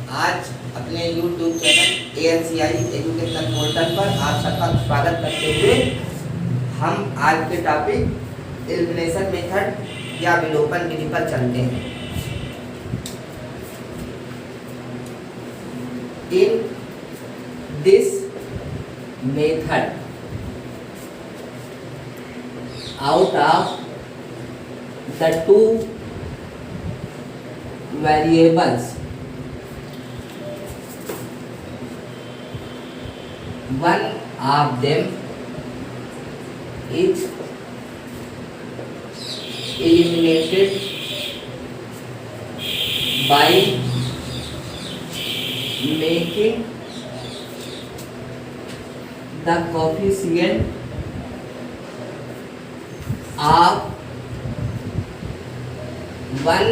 आज अपने YouTube channel ANCI educational portal पर आप सबका स्वागत करते हुए हम आज के टॉपिक एलिमिनेशन मेथड या विलोपन विधि पर चलते हैं। In this method out of the two variables, one of them is eliminated by making the coefficient of one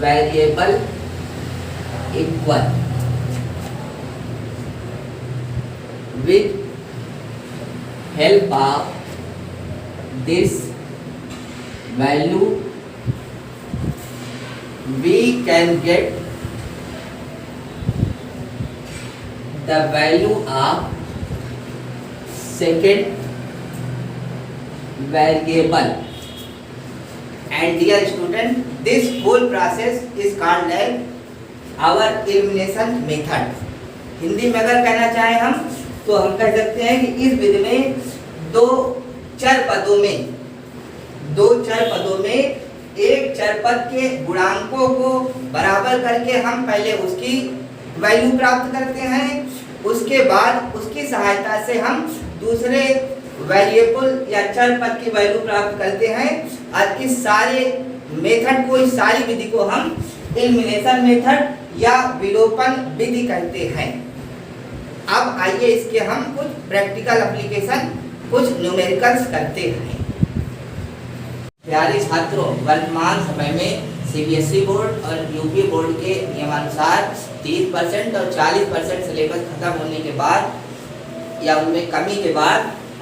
variable equal with help of this value we can get the value of second variable. And dear student, this whole process is called as our elimination method. Hindi में अगर कहना चाहें हम तो हम कह सकते हैं कि इस विधि में दो चर पदों में एक चर पद के गुणांकों को बराबर करके हम पहले उसकी वैल्यू प्राप्त करते हैं, उसके बाद उसकी सहायता से हम दूसरे वेरिएबल या चर पद की वैल्यू प्राप्त करते हैं। और इस सारे मेथड को, इस सारी विधि को हम एलिमिनेशन मेथड या विलोपन विधि कहते हैं। अब आइए इसके हम कुछ प्रैक्टिकल एप्लीकेशन, कुछ न्यूमेरिकल्स करते हैं। प्यारे छात्रों, वर्तमान समय में सीबीएसई बोर्ड और यूपी बोर्ड के नियमानुसार 30% और 40% सिलेबस खत्म होने के बाद या उनमें कमी के बाद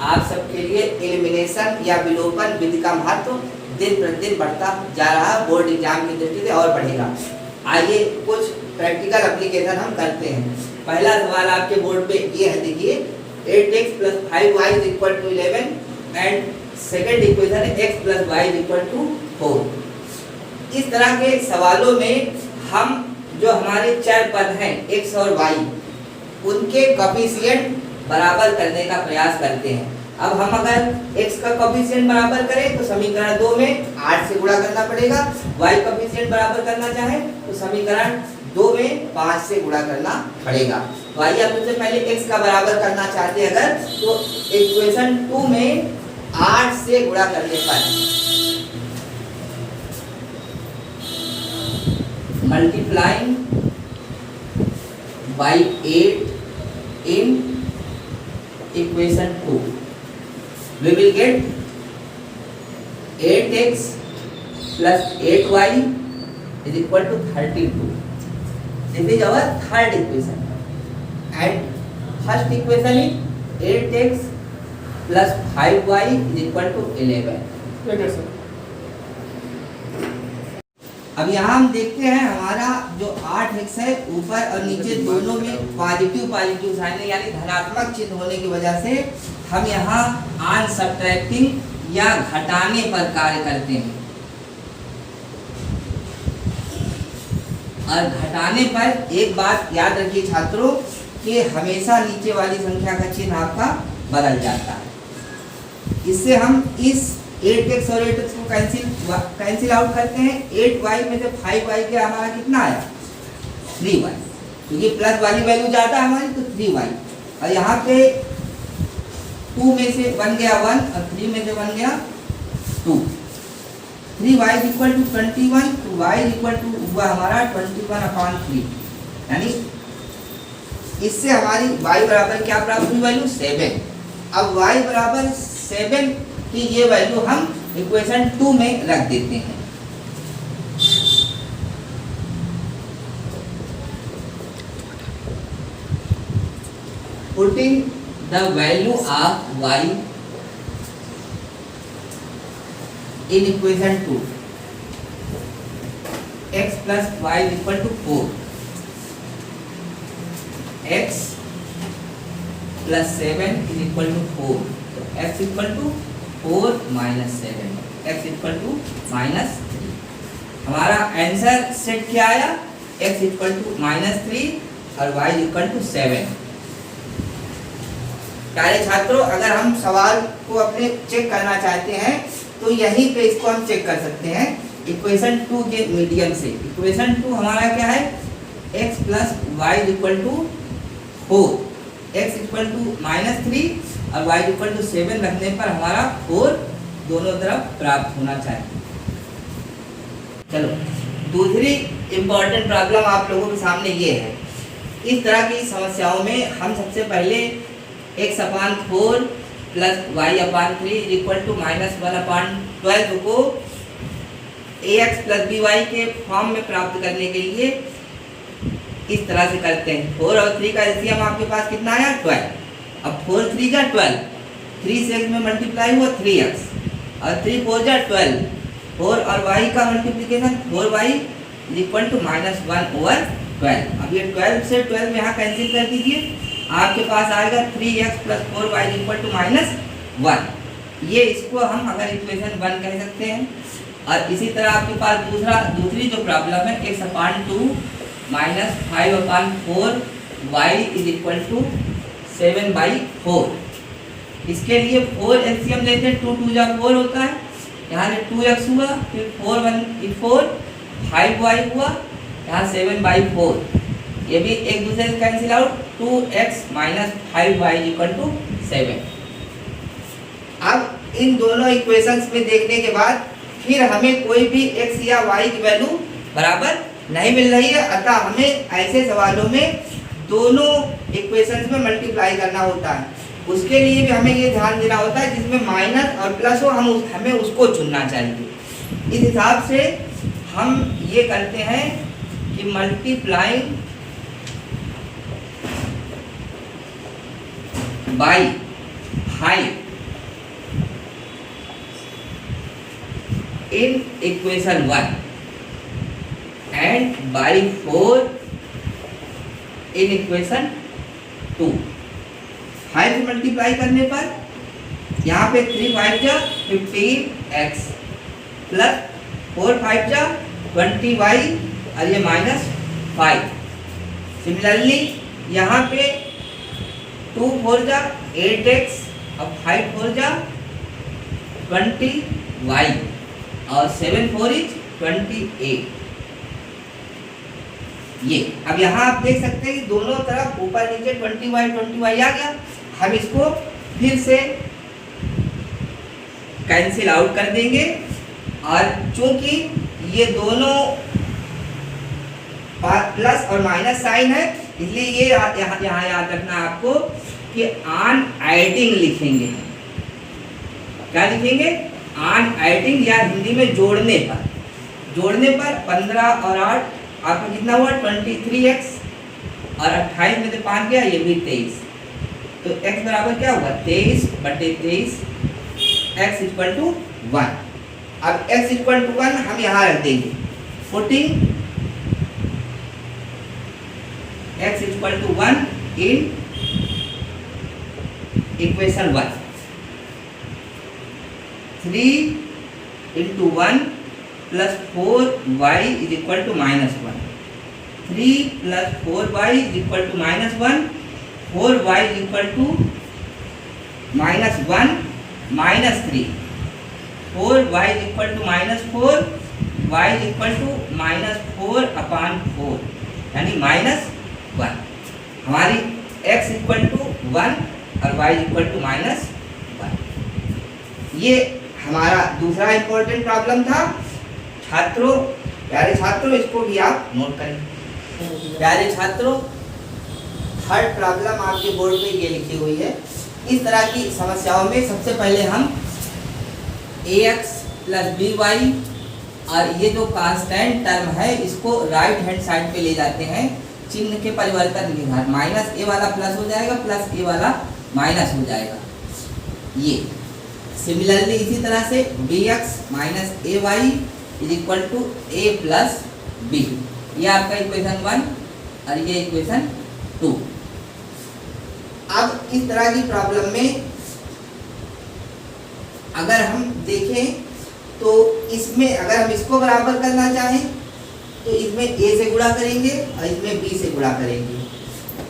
आप सबके लिए एलिमिनेशन या विलोपन विधि का महत्व दिन प्रतिदिन बढ़ता जा रहा है। बोर्ड एग्जाम की दृष्टि से और बढ़ेगा। आइए कुछ प्रैक्टिकल एप्लीकेशन हम करते हैं। पहला सवाल आपके बोर्ड पे ये है, देखिए 8x + 5y = 11 and second equation है x + y = 4। इस तरह के सवालों में हम जो हमारे चर पद हैं x और y, उनके कोएफिशिएंट बराबर करने का प्रयास करते हैं। अब हम अगर x का कोएफिशिएंट बराबर करें तो समीकरण 2 में 8 से गुणा करना पड़ेगा। y कोएफिशिएंट बराबर करना चाहें तो समीकरण 2 में 5 से गुणा करना पड़ेगा। तो आइए अब सबसे पहले x का बराबर करना चाहते हैं अगर, तो इक्वेशन 2 में 8 से गुणा करने पर multiplying by 8 in equation 2 we will get 8x plus 8y is equal to 32. This is our third equation and first equation is 8x plus 5y is equal to 11. ठीक है सर। अब यहाँ हम देखते हैं हमारा जो 8x है ऊपर और नीचे दोनों में पॉजिटिव साइन है, यानी धनात्मक चिन्ह होने की वजह से हम यहाँ ऑन सब्ट्रैक्टिंग या घटाने पर कार्य करते हैं। और घटाने पर एक बात याद रखिए छात्रों कि हमेशा नीचे वाली संख्या का चिन्ह आपका बदल जाता है। इससे हम इस 8x और 8x को कैंसिल आउट करते हैं। 8y में से 5y के हमारा कितना आया 3y, क्योंकि प्लस वाली वैल्यू ज्यादा हमारी तो 3y। और यहाँ पे 2 में से बन गया 1 और 3 में से बन गया 2। 3y = 21 तो y = हुआ हमारा 21/3, यानी इससे हमारी y बराबर क्या प्राप्त हुई वैल्यू 7। अब y बराबर 7 कि ये वैल्यू हम इक्वेशन 2 में रख देते हैं। Putting the value of y in equation 2, x plus y is equal to 4. x plus 7 is equal to 4। तो x equal to 4 minus 7, x equal to minus 3। हमारा आंसर सेट क्या आया? x इक्वल टू माइनस 3 और y equal to 7। प्यारे छात्रों, अगर हम सवाल को अपने चेक करना चाहते हैं तो यहीं पे इसको हम चेक कर सकते हैं इक्वेशन 2 के मीडियम से। इक्वेशन 2 हमारा क्या है? x plus y equal to 4, x equal to minus 3 और y इक्वल टू 7 रखने पर हमारा 4 दोनों तरफ प्राप्त होना चाहिए। चलो, दूसरी इंपॉर्टेंट प्रॉब्लम आप लोगों के सामने ये है। इस तरह की समस्याओं में हम सबसे पहले x upon 4 plus y upon 3 equal to minus 1 upon 12 को ax प्लस by के फॉर्म में प्राप्त करने के लिए इस तरह से करते हैं। 4 और 3 का एलसीएम आपके पास कितना आया? 12। अब 4 3 का 12, 3 से x में मल्टीप्लाई हुआ 3x और 3 4 जा 12। 4 और y का multiplication 4y equal to minus 1 over 12। अब ये 12 से 12 यहाँ कैंसिल कर दीजिए, आपके पास आएगा 3x plus 4y equal to minus 1। ये इसको हम अगर इक्वेशन 1 कह सकते हैं। और इसी तरह आपके पास दूसरी जो प्रॉब्लम है x upon 2 minus 5 upon 4 y is equal to 7/4। इसके लिए 4 एलसीएम लेते हैं, 2 2 जा 4 होता है, यहाँ से 2x हुआ, फिर 4 1 4 5y हुआ, यहाँ 7/4। ये भी एक दूसरे से cancel out, 2x minus 5y equal to 7। अब इन दोनों इक्वेशंस में देखने के बाद फिर हमें कोई भी x या y की वैल्यू बराबर नहीं मिल रही है, अतः हमें ऐसे सवालों में दोनों इक्वेशंस में मल्टीप्लाई करना होता है। उसके लिए भी हमें ये ध्यान देना होता है जिसमें माइनस और प्लस हो हमें उसको चुनना चाहिए। इस हिसाब से हम ये करते हैं कि multiplying by 5 in equation 1 and by 4 in equation 2। 5 से मल्टीप्लाई करने पर यहाँ पे 3 5 जा 15x प्लस 4 5 जा 20y और ये माइनस 5। सिमिलरली यहाँ पे 2 4 जा 8x और 5 4 जा 20y और 7 4 इज 28। ये अब यहाँ आप देख सकते हैं कि दोनों तरफ ऊपर नीचे 20y आ गया। हम इसको फिर से कैंसिल आउट कर देंगे और चूंकि ये दोनों प्लस और माइनस साइन है इसलिए ये यहाँ याद रखना आपको कि ऑन एडिंग लिखेंगे। क्या लिखेंगे? ऑन एडिंग या हिंदी में जोड़ने पर। 15 और 8 आपका कितना हुआ? 23x और 28 में से 5 गया, ये भी 23। तो x बराबर क्या होगा? 23/23 x इक्वल टू 1। अब x इक्वल टू 1 हम यहाँ रख देंगे, putting x equal to 1 in equation 1। 3 into 1 plus 4y is equal to minus 1। 3 plus 4y is equal to minus 1। 4y is equal to minus 1 minus 3। 4y is equal to minus 4, y is equal to minus 4 upon 4 यानी minus 1। हमारी x equal to 1 और y equal to minus 1। ये हमारा दूसरा important problem था। छात्रों, प्यारे छात्रों, इसको भी आप नोट करें। प्यारे छात्रों, थर्ड प्रॉब्लम आपके बोर्ड पे ये लिखी हुई है। इस तरह की समस्याओं में सबसे पहले हम ax प्लस by और ये जो कांस्टेंट टर्म है इसको राइट हैंड साइड पे ले जाते हैं। चिन्ह के परिवर्तन के साथ माइनस ए वाला प्लस हो जाएगा, प्लस ए वाला माइनस हो जाएगा। ये सिमिलरली इसी तरह से bx minus ay is equal to a plus b। ये आपका इक्वेशन 1 और ये इक्वेशन 2। अब इस तरह की प्रॉब्लम में अगर हम देखें तो इसमें अगर हम इसको बराबर करना चाहें तो इसमें a से गुणा करेंगे और इसमें b से गुणा करेंगे,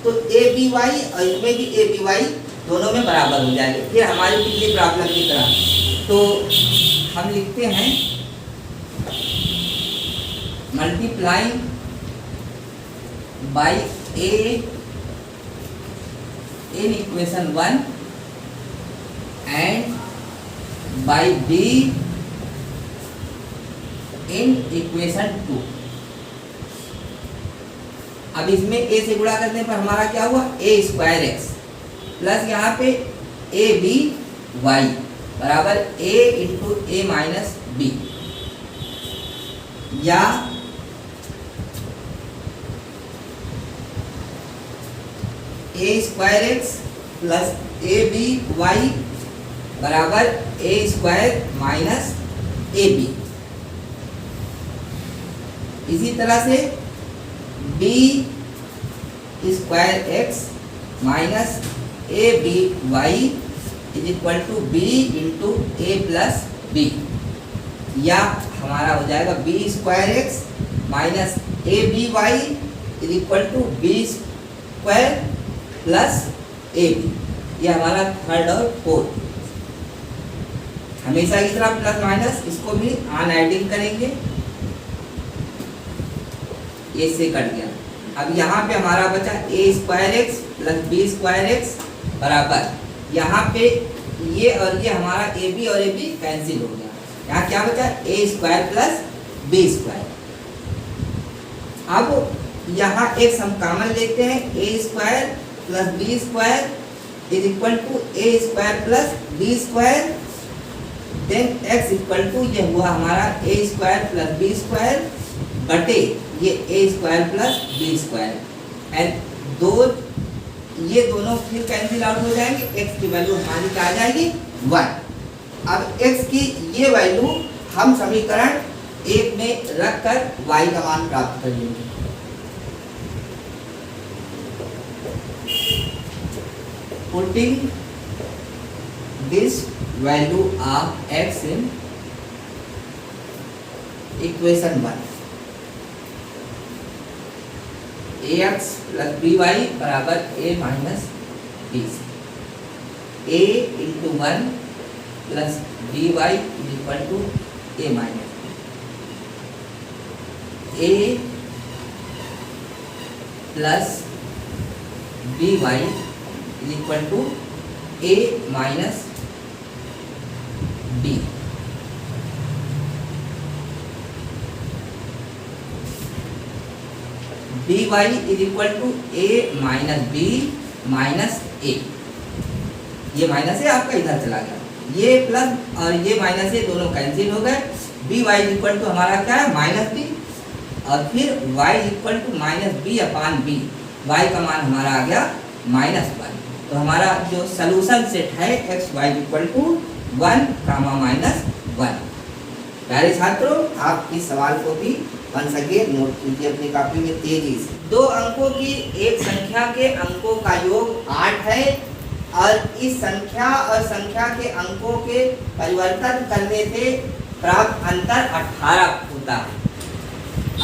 तो a b y और इसमें भी a b y दोनों में बराबर हो जाएंगे। फिर हमारी पिछली प्रॉब्लम की तरह तो हम लिखते हैं multiplying by a in equation 1 and by b in equation 2। अब इसमें a से गुणा करने पर हमारा क्या हुआ, a स्क्वायर एक्स प्लस यहाँ पे a b y बराबर a into a minus b, या a square x plus a b y बराबर a square minus a b। इसी तरह से b square x minus a b y is equal to b into a plus b, या हमारा हो जाएगा b square x minus a b y is equal to b square plus a b। ये हमारा third और fourth. हमेशा की तरह प्लस माइनस इसको भी अनएडिंग करेंगे, ये से कट गया। अब यहाँ पे हमारा बचा a square x plus b square x बराबर, यहाँ पे ये और ये हमारा ए बी और ए बी कैंसिल हो गया, यहाँ क्या बचा a square plus b square. अब यहाँ x हम कॉमन लेते हैं, a square plus b square is equal to a square plus b square, then x equal to ये हुआ हमारा a square plus b square बटे ये a square plus b square, and ये दोनों फिर कैंसिल आउट हो जाएंगे, x की वैल्यू हमारी क्या आ जाएगी 1। अब x की ये वैल्यू हम समीकरण 1 में रखकर y का मान प्राप्त कर लेंगे। Putting this value of x in equation 1, ax plus by बराबर a minus b, a into 1 plus by is equal to a minus a plus by is equal to a minus b। by is equal to a minus b minus a, ये minus है आपका इधर चला गया, ये plus और ये minus है दोनों कैंसिल हो गए। by इज इक्वल टू हमारा क्या है माइनस b, और फिर y is equal to minus b upon b, y का मान हमारा आ गया माइनस 1। तो हमारा जो सलूशन सेट है x y equal to 1 comma minus 1। प्यारे छात्रों, आप इस सवाल को भी बन सके नोट कीजिए अपनी कॉपी में तेजी से। 2 अंकों की एक संख्या के अंकों का योग 8 है और इस संख्या और संख्या के अंकों के परिवर्तन करने से प्राप्त अंतर 18 होता है।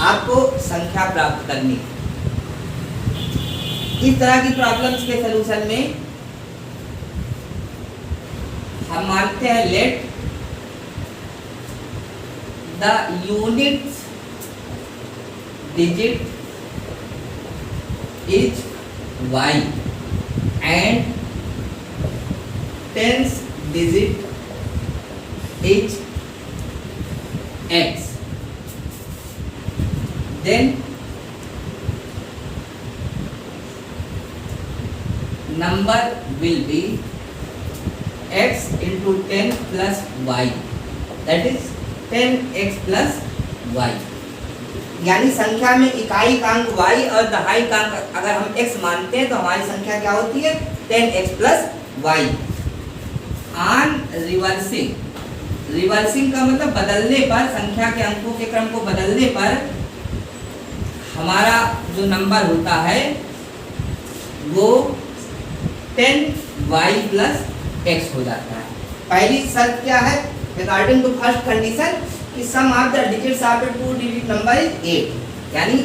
आपको संख्या प्राप्त करनी है। इस तरह की प्रॉब्लम्स के सलूशन में हम मानते हैं let the unit digit is y and tens digit is x, then number will be x into 10 plus y, that is 10x plus y। यानी संख्या में इकाई का अंक y और दहाई का अंक अगर हम x मानते हैं तो हमारी संख्या क्या होती है 10x plus y। On reversing, reversing का मतलब बदलने पर, संख्या के अंकों के क्रम को बदलने पर हमारा जो नंबर होता है वो 10y प्लस x हो जाता है। पहली शर्त क्या है? अकॉर्डिंग टू फर्स्ट कंडीशन कि sum of the digits of a 2 digit number is 8, यानी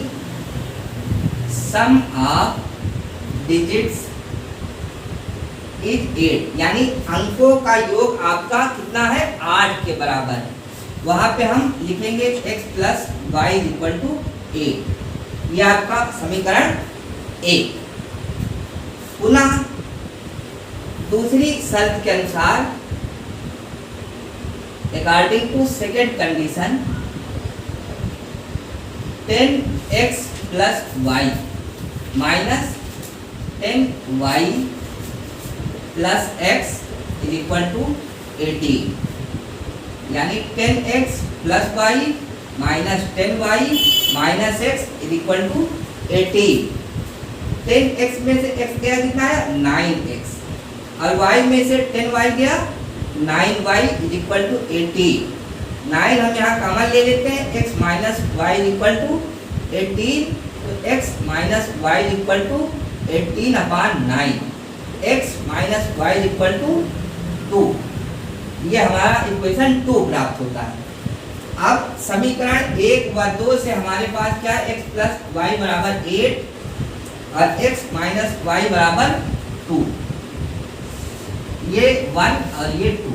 सम ऑफ डिजिट्स इज 8, यानी अंकों का योग आपका कितना है? 8 के बराबर। वहां पे हम लिखेंगे x plus y equal to 8, यह आपका समीकरण 1। पुनः दूसरी शर्त के अनुसार according to second condition 10x plus y minus 10y plus x is equal to 18, यानी 10x plus y minus 10y minus x is equal to 18। 10x में से x गया कितना है? 9x, और y में से 10y गया 9y इज इक्वल टू 18। 9 हम यहाँ कॉमन ले लेते हैं, x minus y equal to 18, तो x minus y equal to 18 upon 9, x minus y equal to 2। ये हमारा इक्वेशन 2 प्राप्त होता है। अब समीकरण 1 व 2 से हमारे पास क्या है? x प्लस वाई बराबर 8 और x माइनस वाई बराबर 2, ये 1 और ये 2।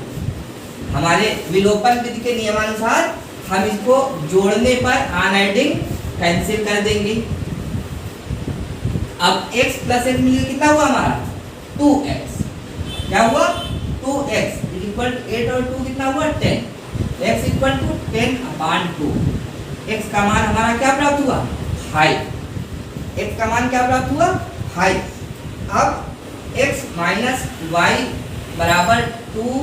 हमारे विलोपन विधि के नियमानुसार हम इसको जोड़ने पर अनएडिंग कैंसिल कर देंगे। अब x प्लस x मिलकर कितना हुआ हमारा? 2x। क्या हुआ? 2x इक्वल टू 8 और 2 कितना हुआ? 10। x equal to 10 upon 2। x का मान हमारा क्या प्राप्त हुआ? 5। x का मान क्या प्राप्त हुआ? 5। अब x माइनस वाई बराबर 2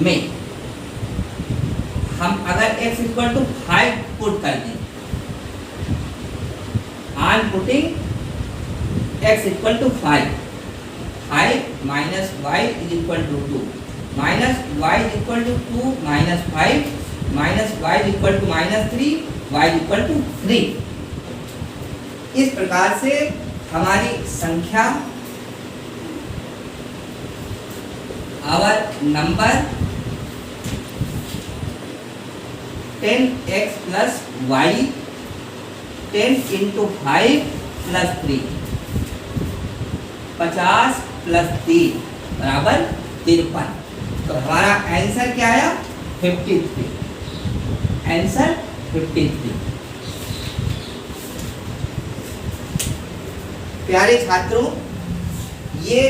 में हम अगर x इक्वल टू 5 पुट कर दें, on putting x equal to 5 minus y is equal to 2 minus y equal to 2 minus 5 minus y equal to minus 3 y equal to 3। इस प्रकार से हमारी संख्या our number 10x plus y 10 into 5 plus 3 50 plus 3 बराबर 53। तो हमारा answer क्या आया? 53। आंसर 53। प्यारे छात्रों, ये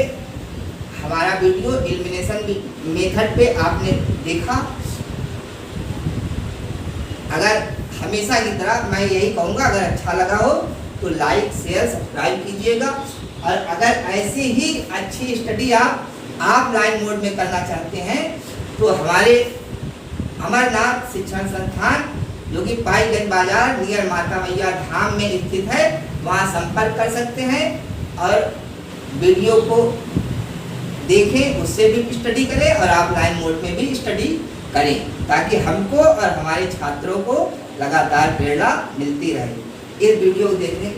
हमारा वीडियो एलिमिनेशन मेथड पे आपने देखा। अगर हमेशा की तरह मैं यही कहूँगा, अगर अच्छा लगा हो तो लाइक शेयर सब्सक्राइब कीजिएगा, और अगर ऐसी ही अच्छी स्टडी आप ऑफलाइन मोड में करना चाहते हैं तो हमारे अमरनाथ शिक्षण संस्थान, जो कि पाईगंज बाजार नियर माता मैया धाम में स्थित है, वहाँ संपर्क कर सकते हैं और वीडियो को देखें, उससे भी स्टडी करें और ऑफलाइन मोड में भी स्टडी करें, ताकि हमको और हमारे छात्रों को लगातार प्रेरणा मिलती रहे। इस वीडियो को देखने